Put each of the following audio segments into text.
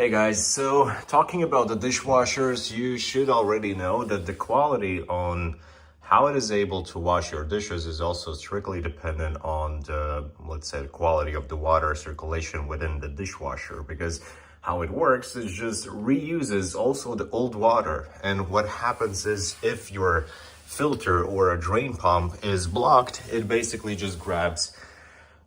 Hey guys, so talking about the dishwashers, you should already know that the quality on how it is able to wash your dishes is also strictly dependent on the, let's say, the quality of the water circulation within the dishwasher, because how it works is just reuses also the old water. And what happens is if your filter or a drain pump is blocked, it basically just grabs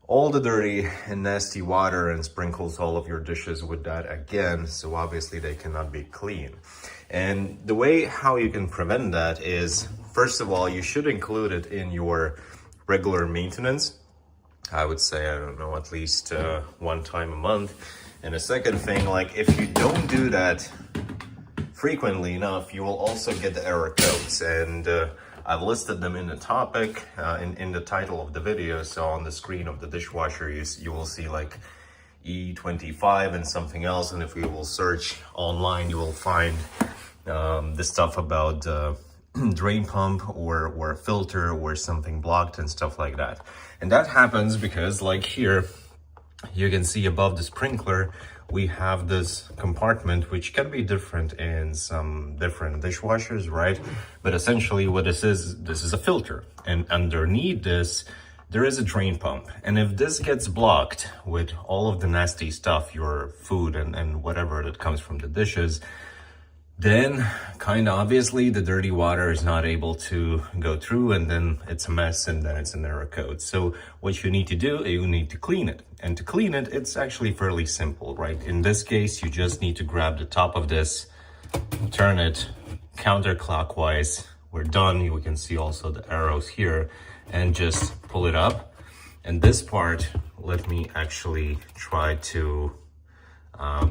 all the dirty and nasty water and sprinkles all of your dishes with that again, so obviously they cannot be clean. And the way how you can prevent that is, first of all, you should include it in your regular maintenance. I would say, I don't know, at least one time a month. And the second thing, like if you don't do that frequently enough, you will also get the error codes. And I've listed them in the topic, in the title of the video. So on the screen of the dishwasher, you will see like E25 and something else. And if you will search online, you will find the stuff about drain pump or filter or something blocked and stuff like that. And that happens because, like here, you can see above the sprinkler, we have this compartment which can be different in some different dishwashers, right? But essentially what this is a filter, and underneath this there is a drain pump. And if this gets blocked with all of the nasty stuff, your food and whatever that comes from the dishes, then kind of obviously the dirty water is not able to go through, and then it's a mess, and then it's an error code. So what you need to do, you need to clean it. And to clean it, it's actually fairly simple, right? In this case, you just need to grab the top of this, turn it counterclockwise. We're done. You can see also the arrows here, and just pull it up. And this part, let me actually try to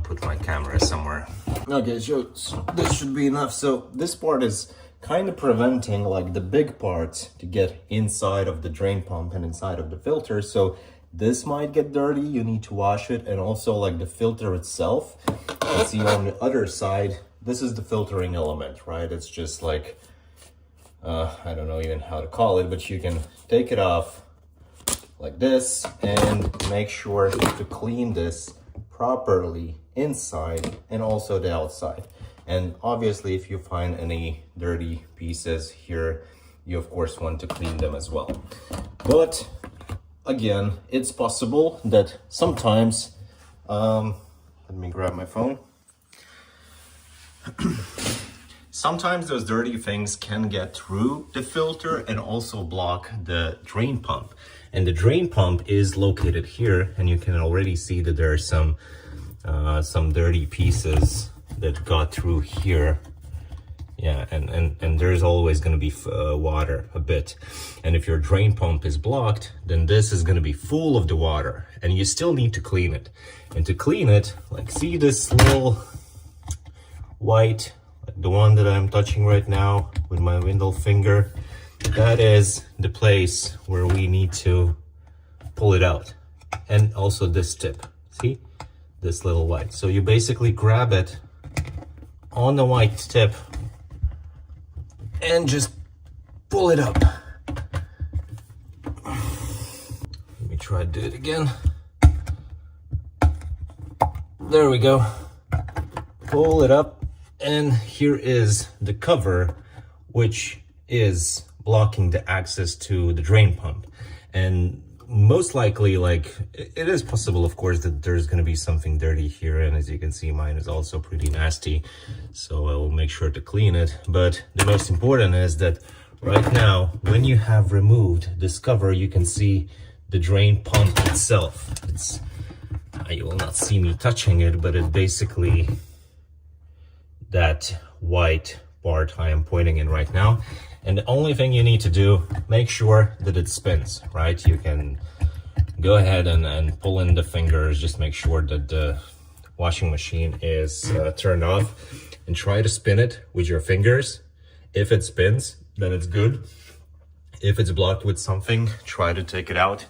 put my camera somewhere. Okay, so this should be enough. So this part is kind of preventing like the big parts to get inside of the drain pump and inside of the filter. So this might get dirty, you need to wash it. And also like the filter itself, you see on the other side, this is the filtering element, right? It's just like, I don't know even how to call it, but you can take it off like this and make sure to clean this properly inside and also the outside. And obviously if you find any dirty pieces here, you of course want to clean them as well. But again, it's possible that sometimes let me grab my phone. Sometimes those dirty things can get through the filter and also block the drain pump. And the drain pump is located here, and you can already see that there are some dirty pieces that got through here. Yeah, and there's always going to be water a bit. And if your drain pump is blocked, then this is going to be full of the water, and you still need to clean it. And to clean it, like see this little white, like the one that I'm touching right now with my middle finger, that is the place where we need to pull it out. And also this tip, see this little white. So you basically grab it on the white tip and just pull it up. Let me try to do it again. There we go. Pull it up, and here is the cover, which is blocking the access to the drain pump. And most likely, like, it is possible, of course, that there's going to be something dirty here, and as you can see, mine is also pretty nasty, so I will make sure to clean it. But the most important is that right now, when you have removed this cover, you can see the drain pump itself. It's you will not see me touching it, but it basically, that white part I am pointing in right now. And the only thing you need to do, make sure that it spins, right? You can go ahead and pull in the fingers, just make sure that the washing machine is turned off, and try to spin it with your fingers. If it spins, then it's good. If it's blocked with something, try to take it out.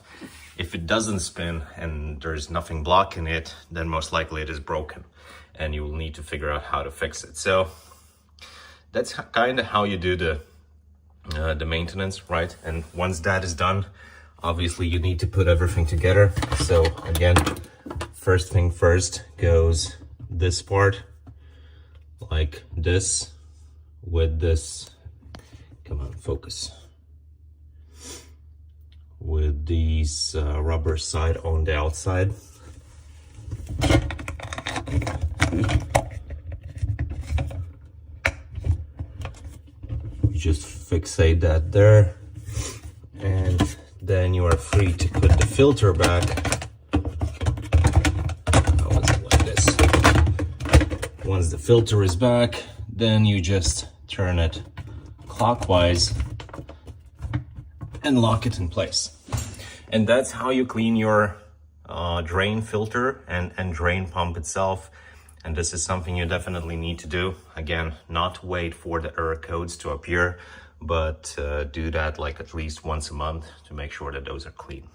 If it doesn't spin and there's nothing blocking it, then most likely it is broken, and you will need to figure out how to fix it. So that's kind of how you do the maintenance, right? And once that is done, obviously you need to put everything together. So again, first thing first goes this part like this with this, come on, focus, with these rubber side on the outside. You just fixate that there, and then you are free to put the filter back. Like this. Once the filter is back, then you just turn it clockwise and lock it in place. And that's how you clean your drain filter and drain pump itself. And this is something you definitely need to do. Again, not wait for the error codes to appear, but do that like at least once a month to make sure that those are clean.